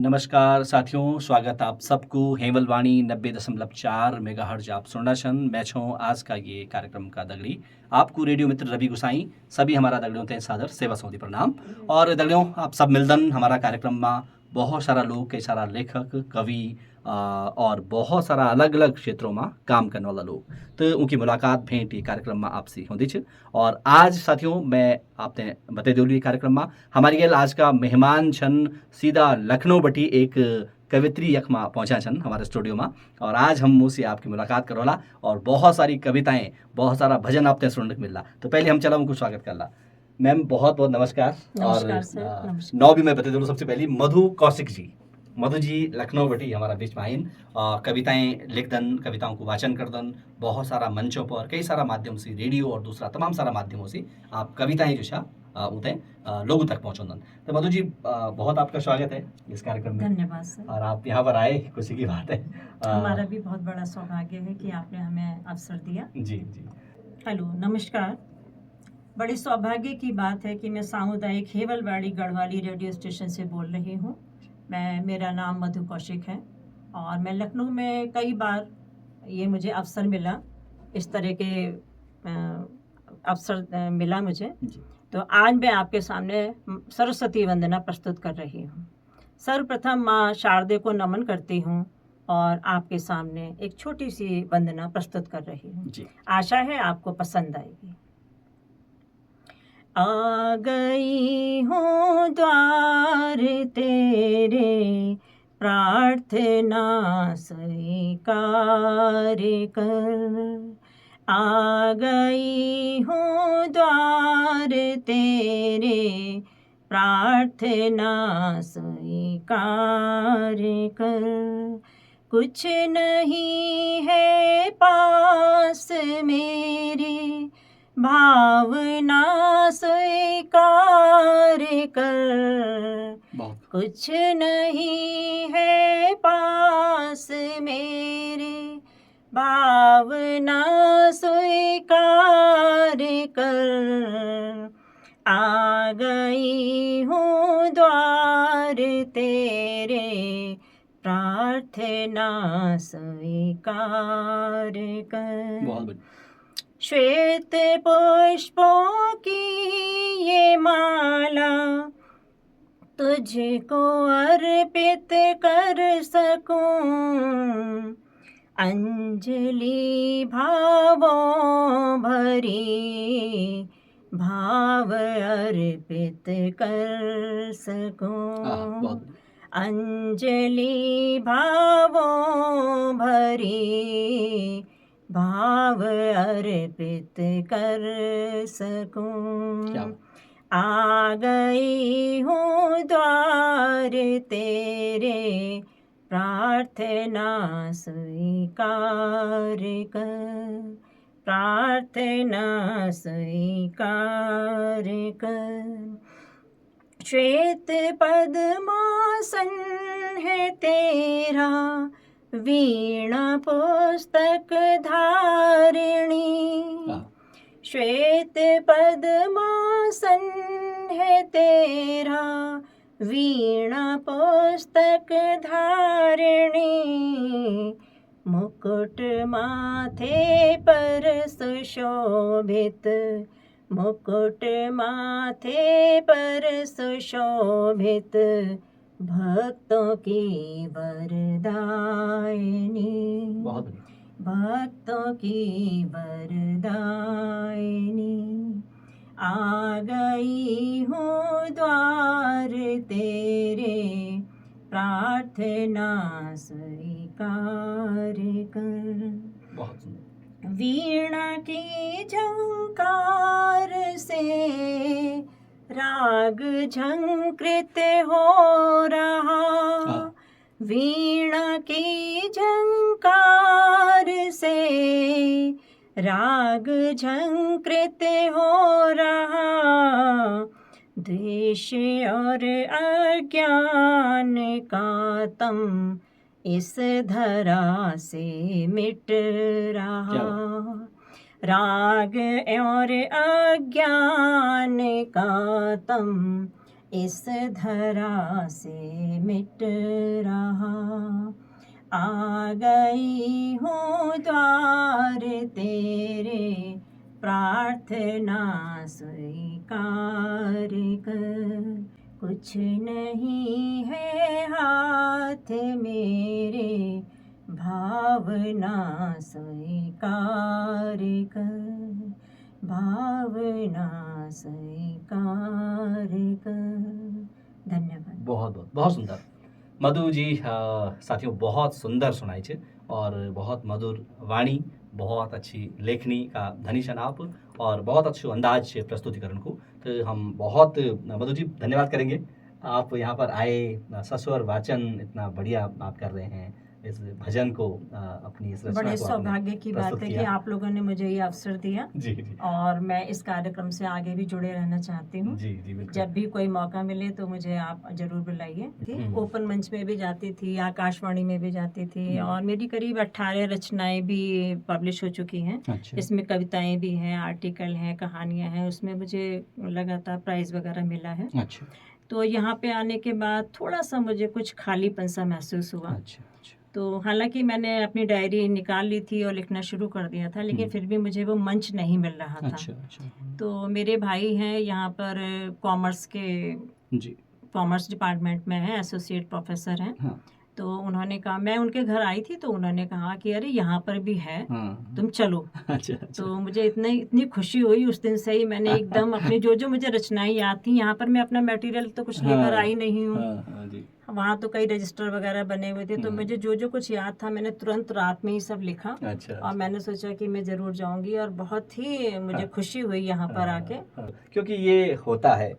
नमस्कार साथियों, स्वागत आप सबको हेमलवाणी 90.4 मेगाहर्ट्ज आप सुनना छन। मैं छूं आज का ये कार्यक्रम का दगड़ी आपको रेडियो मित्र रवि गुसाई सभी हमारा दगड़ियों ते सादर सेवा सौदी प्रणाम। और दगड़ियों आप सब मिलदन हमारा कार्यक्रम में बहुत सारा लोग, कई सारा लेखक, कवि और बहुत सारा अलग अलग क्षेत्रों में काम करने वाला लोग, तो उनकी मुलाकात भेंट ये कार्यक्रम में आपसे होती छ। और आज साथियों मैं आपने बता दूँ कार्यक्रम में हमारी गेल आज का मेहमान छन सीधा लखनऊ बटी एक कवित्री यख में पहुंचा छन हमारे स्टूडियो में। और आज हम मुझसे आपकी मुलाकात करोला और बहुत सारी कविताएं, बहुत सारा भजन आपने सुनने को मिलला। तो पहले हम चला उनको स्वागत करला। मैम बहुत बहुत नमस्कार। नमस्कार सर, नमस्कार। नौ भी मैं बता दूँ सबसे पहले मधु कौशिक जी। मधु जी लखनऊ बटी हमारा बीच में आइन, कविताएं लिखदन, कविताओं को वाचन करदन, बहुत सारा मंचों पर कई सारा माध्यम से, रेडियो और दूसरा तमाम सारा माध्यमों से आप कविताएं जो छा उते लोगों तक पहुंचादन। तो मधु जी बहुत आपका स्वागत है इस कार्यक्रम में। धन्यवाद सर। और आप यहाँ पर आए, खुशी की बात है। हमारा भी बहुत बड़ा सौभाग्य है कि आपने हमें अवसर दिया। जी जी। हेलो, नमस्कार। बड़ी सौभाग्य की बात है कि मैं सामुदायिक हेवलवाड़ी गढ़वाली रेडियो स्टेशन से बोल रही हूँ। मेरा नाम मधु कौशिक है और मैं लखनऊ में कई बार ये मुझे अवसर मिला, इस तरह के अवसर मिला मुझे। तो आज मैं आपके सामने सरस्वती वंदना प्रस्तुत कर रही हूँ। सर्वप्रथम माँ शारदे को नमन करती हूँ और आपके सामने एक छोटी सी वंदना प्रस्तुत कर रही हूँ। आशा है आपको पसंद आएगी। आ गई हूँ द्वार तेरे, प्रार्थना स्वीकार कर। आ गई हूँ द्वार तेरे, प्रार्थना स्वीकार कर। कुछ नहीं है पास मेरे, भावना स्वीकार कर। कुछ नहीं है पास मेरे, भावना स्वीकार कर। आ गई हूँ द्वार तेरे, प्रार्थना स्वीकार कर। श्वेत पुष्पों की ये माला तुझको अर्पित कर सकूं, अंजलि भावों भरी, भाव अर्पित कर सकूं। अंजलि भावों भरी, भाव अर्पित कर सकूं। आ गई हूँ द्वार तेरे, प्रार्थना स्वीकार कर। प्रार्थना स्वीकार कर। श्वेत पद्मासन है तेरा, वीणा पुस्तक धारिणी। श्वेत पद्मासन है तेरा, वीणा पुस्तक धारिणी। मुकुट माथे पर सुशोभित, मुकुट माथे पर सुशोभित, भक्तों की वरदायिनी। भक्तों की वरदायिनी। आ गई हूँ द्वार तेरे, प्रार्थना स्वीकार कर। वीणा की झंकार से राग झंकृत हो रहा। वीणा की झंकार से राग झंकृत हो रहा। द्वेष और अज्ञान का तम इस धरा से मिट रहा। राग और अज्ञान का तम इस धरा से मिट रहा। आ गई हूँ द्वार तेरे, प्रार्थना स्वीकार कर। कुछ नहीं है हाथ मेरे, भावना स्वीकार कर, भावना स्वीकार कर। धन्यवाद। बहुत बहुत बहुत सुंदर मधु जी। साथियों बहुत सुंदर सुनाई छे और बहुत मधुर वाणी, बहुत अच्छी लेखनी का धनी छन आप और बहुत अच्छो अंदाज छे प्रस्तुतिकरण को। तो हम बहुत मधु जी धन्यवाद करेंगे, आप यहाँ पर आए, सस्वर वाचन इतना बढ़िया आप कर रहे हैं, इस भजन को अपनी इस रचना बड़े को आपने सौभाग्य की बात प्रस्तुत है कि किया। आप लोगों ने मुझे ये अवसर दिया जी जी और मैं इस कार्यक्रम से आगे भी जुड़े रहना चाहती हूँ। जी जी बिल्कुल। जब भी कोई मौका मिले तो मुझे आप जरूर बुलाइए। ओपन मंच में भी जाती थी, आकाशवाणी में भी जाती थी और मेरी करीब 18 रचनाएं भी पब्लिश हो चुकी हैं। अच्छा इसमें कविताएं भी हैं, आर्टिकल हैं, कहानियां हैं। उसमें मुझे लगातार प्राइज वगैरह मिला है। अच्छा तो यहाँ पे आने के बाद थोड़ा सा मुझे कुछ खालीपन सा महसूस हुआ। अच्छा अच्छा तो हालांकि मैंने अपनी डायरी निकाल ली थी और लिखना शुरू कर दिया था, लेकिन फिर भी मुझे वो मंच नहीं मिल रहा था। अच्छा अच्छा तो मेरे भाई हैं यहाँ पर कॉमर्स के, जी कॉमर्स डिपार्टमेंट में हैं, एसोसिएट प्रोफेसर हैं। हाँ तो उन्होंने कहा, मैं उनके घर आई थी तो उन्होंने कहा कि अरे यहाँ पर भी है, हाँ तुम चलो। अच्छा अच्छा तो मुझे इतनी खुशी हुई उस दिन से ही मैंने एकदम अपनी जो मुझे रचनाएं याद थी, यहाँ पर मैं अपना मटेरियल तो कुछ लेकर आई नहीं हूँ। हाँ जी वहाँ तो कई रजिस्टर वगैरह बने हुए थे, तो मुझे जो कुछ याद था मैंने तुरंत रात में ही सब लिखा। अच्छा और मैंने सोचा कि मैं ज़रूर जाऊंगी और बहुत ही मुझे खुशी हुई यहाँ पर आके। क्योंकि ये होता है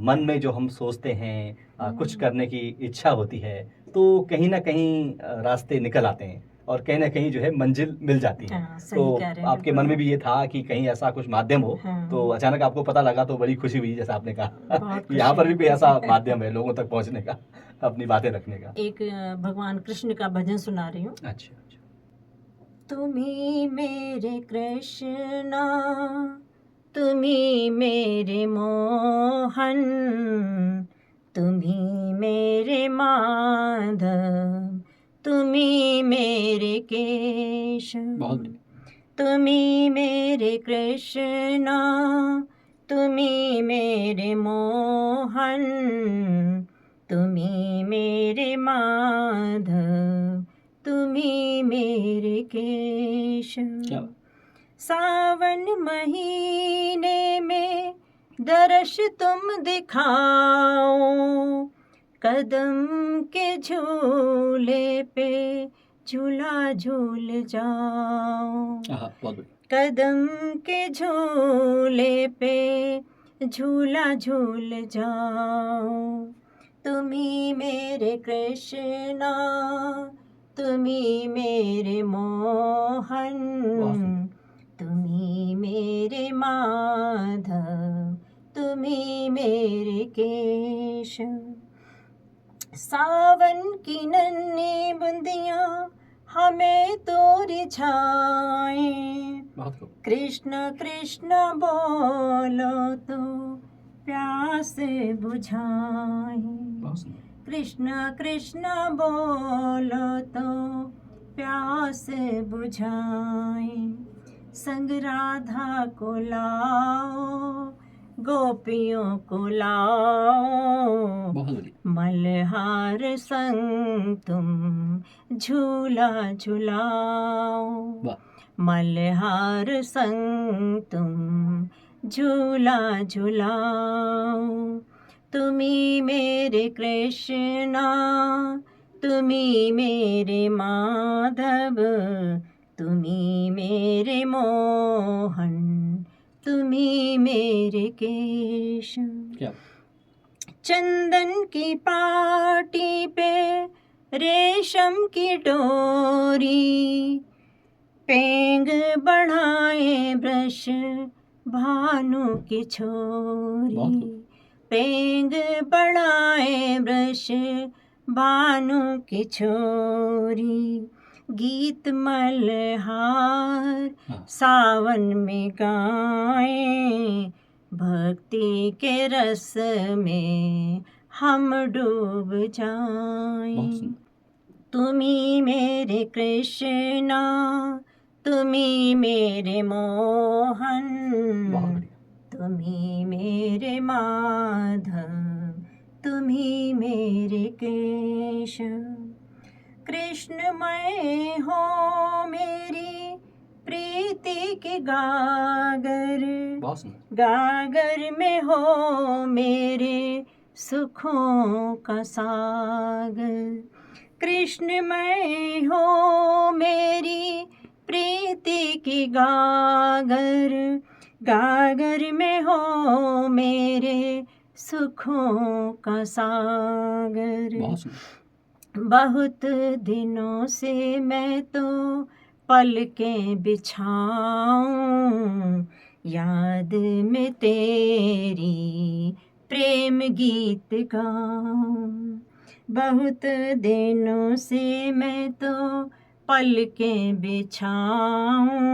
मन में जो हम सोचते हैं, कुछ करने की इच्छा होती है तो कहीं ना कहीं रास्ते निकल आते हैं और कहीं ना कहीं जो है मंजिल मिल जाती है। हाँ, सही तो कह रहे हैं, आपके बिल्कुल। मन में भी ये था कि कहीं ऐसा कुछ माध्यम हो, हाँ। तो अचानक आपको पता लगा तो बड़ी खुशी हुई, जैसा आपने कहा बहुत कि यहाँ खुशी पर भी कोई ऐसा माध्यम है लोगों तक पहुँचने का, अपनी बातें रखने का। एक भगवान कृष्ण का भजन सुना रही हूँ। अच्छा अच्छा तुम्ही मेरे कृष्णा, तुम्ही मेरे मोहन, तुम्ही मेरे माधव, तुम्ही मेरे केशव। बहुत बढ़िया। तुम्ही मेरे कृष्णा, तुम्ही मेरे मोहन, तुम्ही मेरे माधव, तुम्ही मेरे केशव। क्या बात। सावन महीने में दर्श तुम दिखाओ, कदम के झूले पे झूला झूल जाओ। बहुत बढ़िया। कदम के झूले पे झूला झूल जाओ। तुम्ही मेरे कृष्णा, तुम्ही मेरे मोहन, तुम्ही मेरे माधव, तुम्ही मेरे केशव। सावन की नन्ही बूंदियां हमें तो रिझाए, कृष्ण कृष्ण बोलो तो प्यास बुझाए। कृष्ण कृष्ण बोलो तो प्यास बुझाए। संग राधा को लाओ, गोपियों को लाओ, मल्हार संग तुम झूला झुलाओ। मल्हार संग तुम झूला झुलाओ। तुम्ही मेरे कृष्णा, तुम्ही मेरे माधव, तुम्ही मेरे मोहन, तुम्ही मेरे केशव। चंदन की पाटी पे रेशम की डोरी, पेंग बढ़ाए ब्रश भानु की छोरी। पेंग बढ़ाए ब्रश भानु की छोरी। गीत मल्हार सावन में गाए, भक्ति के रस में हम डूब बहुत जाएं। सुंदर। तुम्ही मेरे कृष्णा, तुम्ही मेरे मोहन, बहुत बढ़िया। तुम्ही मेरे माधव, तुम्ही मेरे केशव। कृष्णमय हो मेरी प्रीति की गागर, बहुत सुंदर। गागर में हो मेरे सुखों का सागर। कृष्णमय हो मेरी प्रीति की गागर, गागर में हो मेरे सुखों का सागर। बहुत सुंदर। बहुत दिनों से मैं तो पलकें बिछाऊं, याद में तेरी प्रेम गीत गाऊं। बहुत दिनों से मैं तो पलकें बिछाऊं,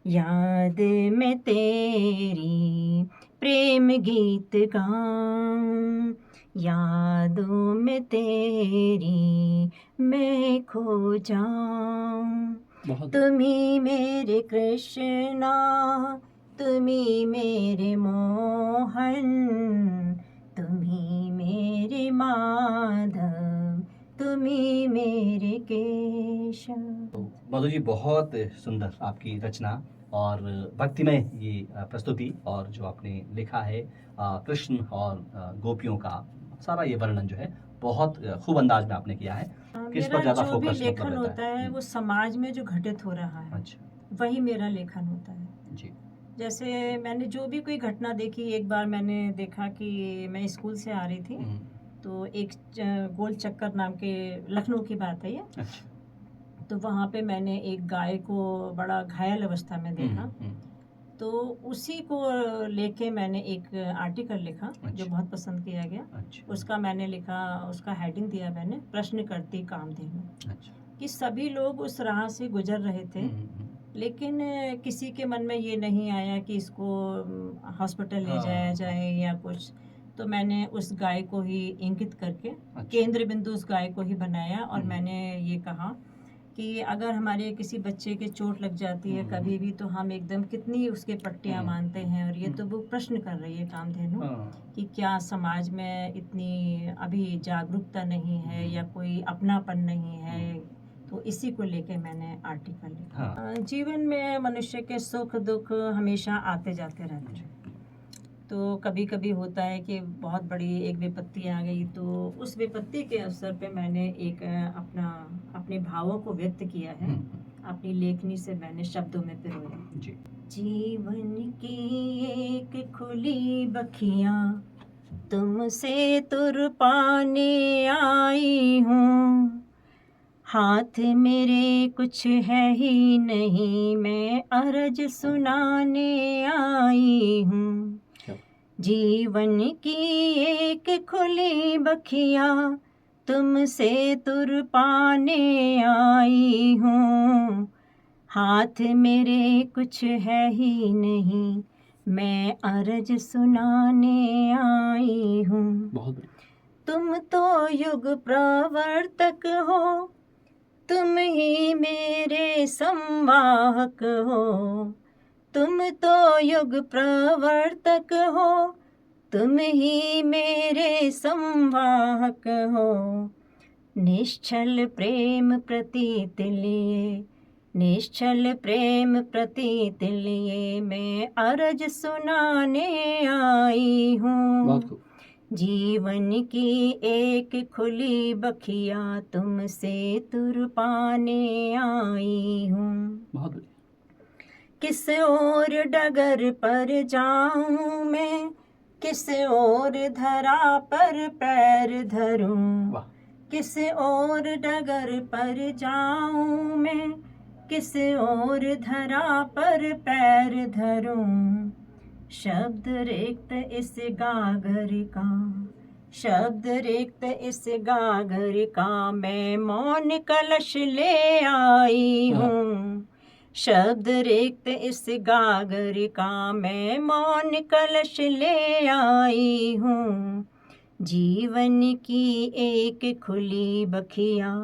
याद में तेरी प्रेम गीत गाऊं। यादों में तेरी मैं खो जाऊं। बहुत तुम्ही मेरे कृष्णा, तुम्ही मेरे मोहन, तुम्ही मेरे माधव, तुम्ही मेरे केशव। मधु जी, बहुत सुंदर आपकी रचना और भक्तिमय ये प्रस्तुति, और जो आपने लिखा है कृष्ण और गोपियों का सारा ये वर्णन जो है बहुत खूब अंदाज में आपने किया है। किस पर मेरा ज्यादा जो भी फोकस लेखन मतलब होता है वो समाज में जो घटित हो रहा है अच्छा वही मेरा लेखन होता है। जी। जैसे मैंने जो भी कोई घटना देखी, एक बार मैंने देखा कि मैं स्कूल से आ रही थी तो एक गोल चक्कर नाम के, लखनऊ की बात है ये, अच्छा। तो वहाँ पे मैंने एक गाय को बड़ा घायल अवस्था में देखा। तो उसी को लेके मैंने एक आर्टिकल लिखा जो अच्छा। बहुत पसंद किया गया। अच्छा। उसका मैंने लिखा, उसका हेडिंग दिया मैंने, प्रश्न करती कामधेनु। अच्छा। कि सभी लोग उस राह से गुजर रहे थे, लेकिन किसी के मन में ये नहीं आया कि इसको हॉस्पिटल ले जाया हाँ। जाए या कुछ। तो मैंने उस गाय को ही इंगित करके अच्छा। केंद्र बिंदु उस गाय को ही बनाया और हम्म। मैंने ये कहा कि अगर हमारे किसी बच्चे के चोट लग जाती है कभी भी तो हम एकदम कितनी उसके पट्टियां बांधते हैं, और ये तो वो प्रश्न कर रही है कामधेनु हाँ। कि क्या समाज में इतनी अभी जागरूकता नहीं है या कोई अपनापन नहीं है। तो इसी को लेके मैंने आर्टिकल लिखा। हाँ। जीवन में मनुष्य के सुख दुख हमेशा आते जाते रहते हैं। तो कभी कभी होता है कि बहुत बड़ी एक विपत्ति आ गई, तो उस विपत्ति के अवसर पे मैंने एक अपने भावों को व्यक्त किया है। अपनी लेखनी से मैंने शब्दों में पिरोया। जी। जीवन की एक खुली बखिया तुमसे तुर पाने आई हूँ, हाथ मेरे कुछ है ही नहीं, मैं अर्ज सुनाने आई हूँ। जीवन की एक खुली बखिया तुमसे तुर पाने आई हूँ, हाथ मेरे कुछ है ही नहीं, मैं अर्ज सुनाने आई हूँ। बहुत बढ़िया। तुम तो युग प्रवर्तक हो, तुम ही मेरे संवाहक हो। तुम तो युग प्रवर्तक हो, तुम ही मेरे संवाहक हो। निश्चल प्रेम प्रतीत लिए, निश्चल प्रेम प्रतीत लिए मैं अर्ज सुनाने आई हूँ। बहुत खूब। जीवन की एक खुली बखिया तुमसे तुर पाने आई हूँ। बहुत बढ़िया। किस ओर डगर पर जाऊं मैं, किस ओर धरा पर पैर धरूं। वाह। किस ओर डगर पर जाऊं मैं, किस ओर धरा पर पैर धरूं। शब्द रिक्त इस गागर का, शब्द रिक्त इस गागर का मैं मौन कलश ले आई हूँ। शब्द रिक्त इस गागर का मैं मौन कलश ले आई हूँ। जीवन की एक खुली बखिया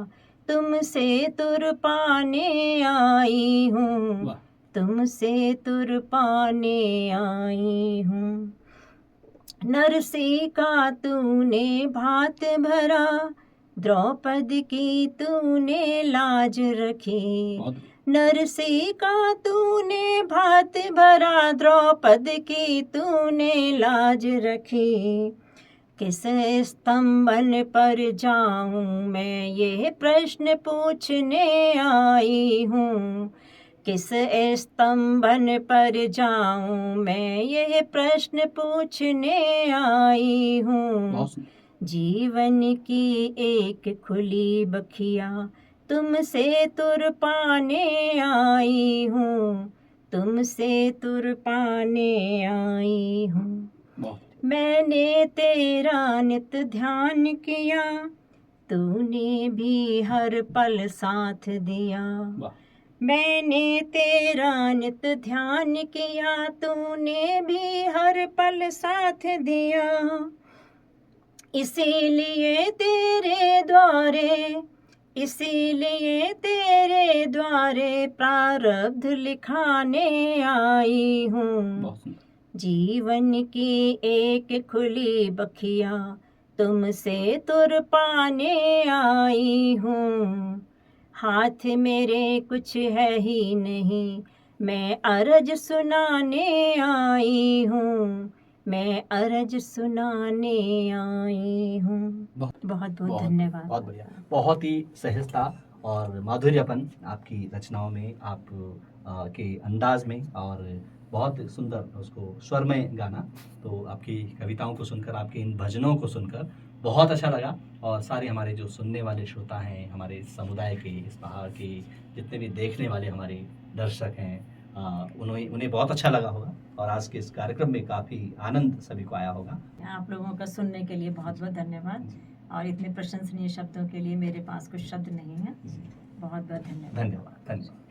तुमसे तुर पाने आई हूँ। वाह। तुमसे तुर पाने आई हूँ। नरसी का तूने भात भरा, द्रौपदी की तूने लाज रखी। बहुत नरसी का तूने भात भरा, द्रौपदी की तूने लाज रखी। किस स्तंभन पर जाऊं मैं ये प्रश्न पूछने आई हूँ। किस स्तंभन पर जाऊं मैं ये प्रश्न पूछने आई हूँ। बहुत सुंदर। जीवन की एक खुली बखिया तुमसे तुर पाने आई हूँ। तुमसे तुर पाने आई हूँ। बहुत मैंने तेरा नित ध्यान किया, तूने भी हर पल साथ दिया। वाह। मैंने तेरा नित ध्यान किया, तूने भी हर पल साथ दिया। इसीलिए तेरे द्वारे, इसीलिए तेरे द्वारे प्रारब्ध लिखाने आई हूँ। बहुत सुंदर। जीवन की एक खुली बखिया तुमसे तुर पाने आई हूँ। हाथ मेरे कुछ है ही नहीं, मैं अर्ज सुनाने आई हूँ। मैं अर्ज सुनाने आई हूँ। बहुत बहुत बहुत धन्यवाद। बहुत बढ़िया। बहुत ही सहजता और माधुर्यपन आपकी रचनाओं में, आप के अंदाज में, और बहुत सुंदर उसको स्वरमय गाना। तो आपकी कविताओं को सुनकर, आपके इन भजनों को सुनकर बहुत अच्छा लगा। और सारे हमारे जो सुनने वाले श्रोता हैं, हमारे समुदाय के, इस पहाड़ के जितने भी देखने वाले हमारे दर्शक हैं, उन्हें बहुत अच्छा लगा होगा। और आज के इस कार्यक्रम में काफ़ी आनंद सभी को आया होगा। आप लोगों का सुनने के लिए बहुत बहुत धन्यवाद। और इतने प्रशंसनीय शब्दों के लिए मेरे पास कुछ शब्द नहीं है। बहुत बहुत धन्यवाद। धन्यवाद।